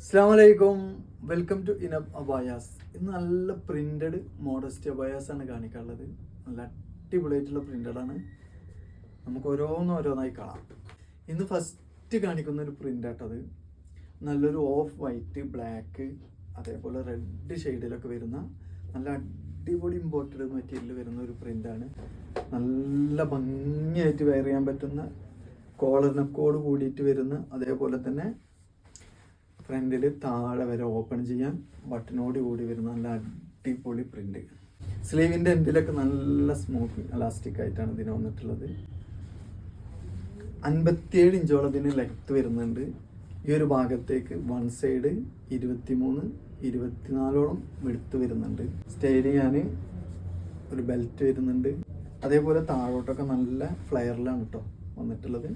അസ്സലാമലൈക്കും, welcome to ഇനബ് abayas. ഇന്ന് നല്ല പ്രിന്റഡ് മോഡസ്റ്റ് അബായാസ് ആണ് കാണിക്കാനുള്ളത്. നല്ല അടിപൊളിയായിട്ടുള്ള പ്രിന്റഡാണ്. നമുക്ക് ഓരോന്നായി കാണാം. ഇന്ന് ഫസ്റ്റ് കാണിക്കുന്ന ഒരു പ്രിൻ്റാട്ടത്. നല്ലൊരു ഓഫ് വൈറ്റ്, ബ്ലാക്ക്, അതേപോലെ റെഡ് ഷെയ്ഡിലൊക്കെ വരുന്ന നല്ല അടിപൊളി ഇമ്പോർട്ടഡ് മെറ്റീരിയൽ വരുന്ന ഒരു പ്രിൻ്റാണ്. നല്ല ഭംഗിയായിട്ട് വെയർ ചെയ്യാൻ പറ്റുന്ന കോളർ നെക്കോട് കൂടിയിട്ട് വരുന്ന, അതേപോലെ തന്നെ ഫ്രണ്ടിൽ താഴെ വരെ ഓപ്പൺ ചെയ്യാൻ ബട്ടനോട് കൂടി വരുന്ന നല്ല അടിപൊളി പ്രിന്റ്. സ്ലീവിൻ്റെ എൻഡിലൊക്കെ നല്ല സ്മൂത്ത് എലാസ്റ്റിക് ആയിട്ടാണ് ഇതിന് വന്നിട്ടുള്ളത്. 57 ഇഞ്ചോളം ഇതിന് ലെങ്ത് വരുന്നുണ്ട്. ഈ ഒരു ഭാഗത്തേക്ക് വൺ സൈഡ് 23-24 വിടുത്ത് വരുന്നുണ്ട്. സ്റ്റൈൽ ചെയ്യാൻ ഒരു ബെൽറ്റ് വരുന്നുണ്ട്. അതേപോലെ താഴോട്ടൊക്കെ നല്ല ഫ്ലെയറിലാണ് കേട്ടോ വന്നിട്ടുള്ളത്.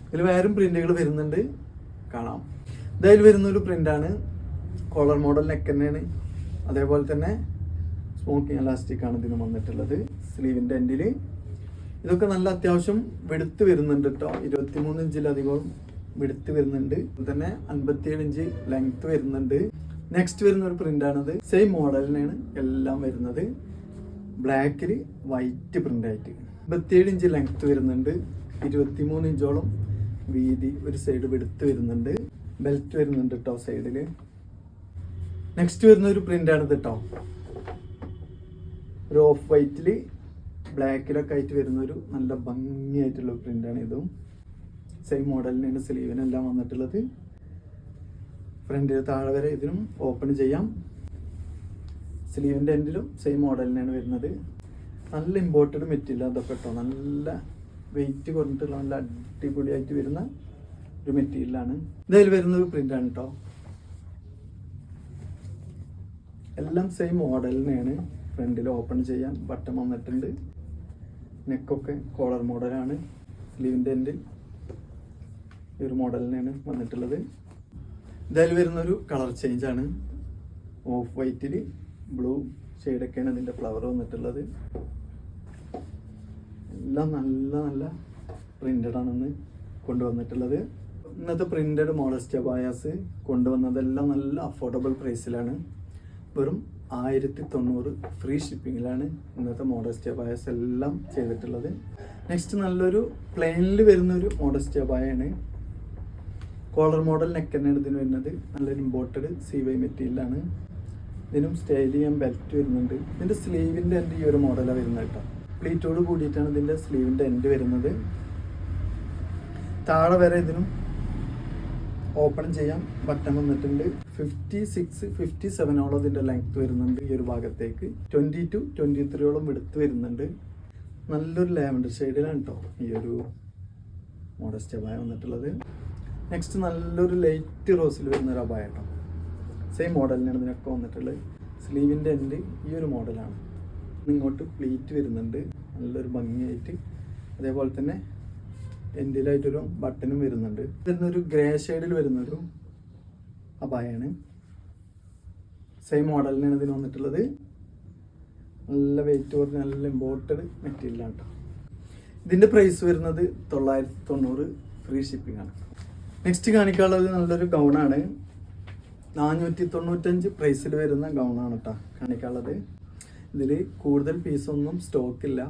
ഇതിൽ വേറെ പ്രിന്റുകൾ വരുന്നുണ്ട്, കാണാം. ഇതായാലും വരുന്നൊരു പ്രിൻ്റാണ്. കോളർ മോഡൽ നെക്ക് തന്നെയാണ്. അതേപോലെ തന്നെ സ്മോക്കിംഗ് എലാസ്റ്റിക് ആണ് ഇതിന് വന്നിട്ടുള്ളത്. സ്ലീവിൻ്റെ എൻഡിൽ ഇതൊക്കെ നല്ല അത്യാവശ്യം വെടുത്ത് വരുന്നുണ്ട് കേട്ടോ. 23 ഇഞ്ചിലധികം വെടുത്ത് വരുന്നുണ്ട്. അതുപോലെ തന്നെ 57 ഇഞ്ച് ലെങ്ത് വരുന്നുണ്ട്. നെക്സ്റ്റ് വരുന്ന ഒരു പ്രിൻ്റാണിത്. സെയിം മോഡലിനാണ് എല്ലാം വരുന്നത്. ബ്ലാക്കിൽ വൈറ്റ് പ്രിൻ്റായിട്ട് 57 ഇഞ്ച് ലെങ്ത് വരുന്നുണ്ട്. 23 ഇഞ്ചോളം വീതി ഒരു സൈഡ് വെടുത്ത് വരുന്നുണ്ട്. ബെൽറ്റ് വരുന്നുണ്ട് കേട്ടോ സൈഡിൽ. നെക്സ്റ്റ് വരുന്ന ഒരു പ്രിൻ്റാണിത് കേട്ടോ. ഒരു ഓഫ് വൈറ്റിൽ ബ്ലാക്കിലൊക്കെ ആയിട്ട് വരുന്നൊരു നല്ല ഭംഗിയായിട്ടുള്ള പ്രിൻ്റാണ് ഇതും. സെയിം മോഡലിനാണ് സ്ലീവിനെല്ലാം വന്നിട്ടുള്ളത്. ഫ്രണ്ടിൽ താഴെ വരെ ഇതിനും ഓപ്പൺ ചെയ്യാം. സ്ലീവിൻ്റെ എൻഡിലും സെയിം മോഡലിനാണ് വരുന്നത്. നല്ല ഇമ്പോർട്ടഡ് മെറ്റീരിയൽ അതൊക്കെ കേട്ടോ. നല്ല വെയിറ്റ് കുറഞ്ഞിട്ടുള്ള നല്ല അടിപൊളിയായിട്ട് വരുന്ന ഒരു മെറ്റീരിയലാണ്. ഇതിൽ വരുന്നൊരു പ്രിൻ്റാണ് കേട്ടോ. എല്ലാം സെയിം മോഡലിനെയാണ്. ഫ്രണ്ടിൽ ഓപ്പൺ ചെയ്യാൻ ബട്ടൺ വന്നിട്ടുണ്ട്. നെക്കൊക്കെ കോളർ മോഡലാണ്. സ്ലീവിൻ്റെ എൻഡിൽ ഈ ഒരു മോഡലിനാണ് വന്നിട്ടുള്ളത്. ഇതിൽ വരുന്നൊരു കളർ ചേഞ്ചാണ്. ഓഫ് വൈറ്റിൽ ബ്ലൂ ഷെയ്ഡൊക്കെയാണ് ഇതിൻ്റെ ഫ്ലവർ വന്നിട്ടുള്ളത്. എല്ലാം നല്ല നല്ല പ്രിൻ്റഡ് ആണെന്ന് കൊണ്ടുവന്നിട്ടുള്ളത്. ഇന്നത്തെ പ്രിൻ്റഡ് മോഡസ്റ്റ് അബായാസ് കൊണ്ടുവന്നതെല്ലാം നല്ല അഫോർഡബിൾ പ്രൈസിലാണ്. വെറും 1090 ഫ്രീ ഷിപ്പിങ്ങിലാണ് ഇന്നത്തെ മോഡസ്റ്റ് അബായാസ് എല്ലാം ചെയ്തിട്ടുള്ളത്. നെക്സ്റ്റ് നല്ലൊരു പ്ലെയിനിൽ വരുന്നൊരു മോഡസ്റ്റ് അബായാണ്. കോളർ മോഡൽ നെക്ക് തന്നെയാണ് ഇതിന് വരുന്നത്. നല്ലൊരു ഇമ്പോർട്ടഡ് CY മെറ്റീരിയലാണ്. ഇതിനും സ്റ്റൈൽ ചെയ്യാൻ ബെൽറ്റ് വരുന്നുണ്ട്. ഇതിൻ്റെ സ്ലീവിൻ്റെ എൻഡ് ഈ ഒരു മോഡലാണ് വരുന്നത് കേട്ടോ. പ്ലീറ്റോട് കൂടിയിട്ടാണ് ഇതിൻ്റെ സ്ലീവിൻ്റെ എൻഡ് വരുന്നത്. താഴെ വരെ ഇതിനും ഓപ്പൺ ചെയ്യാൻ ബട്ടൺ വന്നിട്ടുണ്ട്. 56-57 ഇതിൻ്റെ ലെങ്ത് വരുന്നുണ്ട്. ഈ ഒരു ഭാഗത്തേക്ക് 20-23 വിടുത്ത് വരുന്നുണ്ട്. നല്ലൊരു ലാവൻഡർ ഷെയ്ഡിലാണ് കേട്ടോ ഈ ഒരു മോഡസ്റ്റ് അബായ വന്നിട്ടുള്ളത്. നെക്സ്റ്റ് നല്ലൊരു ലൈറ്റ് റോസിൽ വരുന്നൊരു അബായ കേട്ടോ. സെയിം മോഡലിനാണ് ഇതിനൊക്കെ വന്നിട്ടുള്ളത്. സ്ലീവിൻ്റെ എൻഡ് ഈ ഒരു മോഡലാണ്. ഇങ്ങോട്ട് പ്ലീറ്റ് വരുന്നുണ്ട് നല്ലൊരു ഭംഗിയായിട്ട്. അതേപോലെ തന്നെ എൻഡിലായിട്ടൊരു ബട്ടനും വരുന്നുണ്ട്. വരുന്നൊരു ഗ്രേ ഷെയ്ഡിൽ വരുന്നൊരു അബായാണ്. സെയിം മോഡലിനാണ് ഇതിന് വന്നിട്ടുള്ളത്. നല്ല വെയിറ്റ് കുറഞ്ഞ നല്ല ഇമ്പോർട്ടഡ് മെറ്റീരിയലാണ് കേട്ടോ. ഇതിൻ്റെ പ്രൈസ് വരുന്നത് 990 ഫ്രീ ഷിപ്പിംഗ് ആണ്. നെക്സ്റ്റ് കാണിക്കാനുള്ളത് നല്ലൊരു ഗൗണാണ്. 495 പ്രൈസിൽ വരുന്ന ഗൗണാണ് കേട്ടോ കാണിക്കാനുള്ളത്. ഇതിൽ കൂടുതൽ പീസൊന്നും സ്റ്റോക്കില്ല.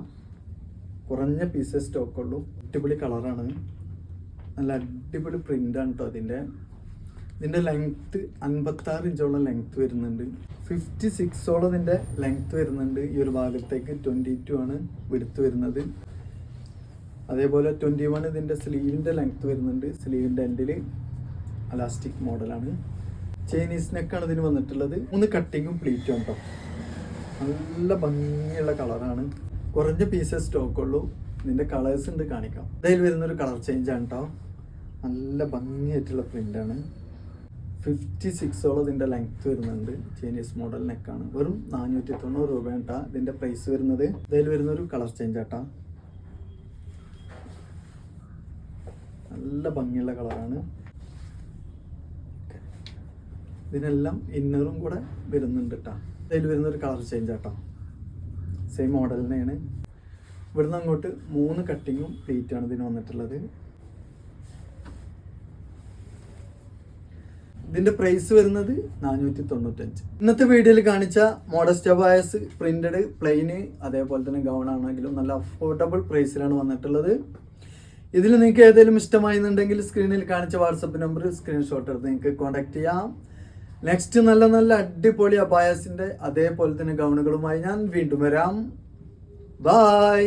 കുറഞ്ഞ പീസേ സ്റ്റോക്കുള്ളൂ. അടിപൊളി കളറാണ്. നല്ല അടിപൊളി പ്രിൻ്റാണ് കേട്ടോ. ഇതിൻ്റെ ലെങ്ത്ത് 56 ഇഞ്ചോളം ലെങ്ത്ത് വരുന്നുണ്ട്. 56 ഇതിൻ്റെ ലെങ്ത്ത് വരുന്നുണ്ട്. ഈ ഒരു ഭാഗത്തേക്ക് 22 ആണ് വിടുത്ത് വരുന്നത്. അതേപോലെ 21 ഇതിൻ്റെ സ്ലീവിൻ്റെ ലെങ്ത്ത് വരുന്നുണ്ട്. സ്ലീവിൻ്റെ എൻഡിൽ അലാസ്റ്റിക് മോഡലാണ്. ചൈനീസ് നെക്കാണ് ഇതിന് വന്നിട്ടുള്ളത്. 3 കട്ടിങ്ങും പ്ലീറ്റും കേട്ടോ. നല്ല ഭംഗിയുള്ള കളറാണ്. കുറഞ്ഞ പീസേ സ്റ്റോക്കുള്ളൂ. ഇതിൻ്റെ കളേഴ്സ് ഉണ്ട്, കാണിക്കാം. ഇതിൽ വരുന്നൊരു കളർ ചേഞ്ചാണ് കേട്ടോ. നല്ല ഭംഗിയായിട്ടുള്ള പ്രിൻ്റാണ്. 56 ഇതിൻ്റെ ലെങ്ത്ത് വരുന്നുണ്ട്. ചൈനീസ് മോഡൽ നെക്കാണ്. വെറും 490 രൂപയാണ് കേട്ടോ ഇതിൻ്റെ പ്രൈസ് വരുന്നത്. ഇതിൽ വരുന്നൊരു കളർ ചേഞ്ച് ആട്ടാ. നല്ല ഭംഗിയുള്ള കളറാണ്. ഇതിനെല്ലാം ഇന്നറും കൂടെ വരുന്നുണ്ട് കേട്ടോ. ഇതിൽ വരുന്നൊരു കളർ ചേഞ്ച് ആട്ടോ. സെയിം മോഡൽ തന്നെയാണ്. ഇവിടുന്ന് അങ്ങോട്ട് 3 കട്ടിങ്ങും പ്ലീറ്റാണ് ഇതിന് വന്നിട്ടുള്ളത്. ഇതിന്റെ പ്രൈസ് വരുന്നത് 495. ഇന്നത്തെ വീഡിയോയിൽ കാണിച്ച മോഡസ്റ്റ് അബായസ് പ്രിന്റഡ് പ്ലെയിന് അതേപോലെ തന്നെ ഗൗൺ ആണെങ്കിലും നല്ല അഫോർഡബിൾ പ്രൈസിലാണ് വന്നിട്ടുള്ളത്. ഇതിൽ നിങ്ങൾക്ക് ഏതെങ്കിലും ഇഷ്ടമായിരുന്നുണ്ടെങ്കിൽ സ്ക്രീനിൽ കാണിച്ച വാട്സപ്പ് നമ്പർ സ്ക്രീൻഷോട്ട് എടുത്ത് നിങ്ങൾക്ക് കോൺടാക്ട് ചെയ്യാം. നെക്സ്റ്റ് നല്ല നല്ല അടിപൊളി അബായസിന്റെ അതേപോലെ തന്നെ ഗൗണുകളുമായി ഞാൻ വീണ്ടും വരാം. ബൈ.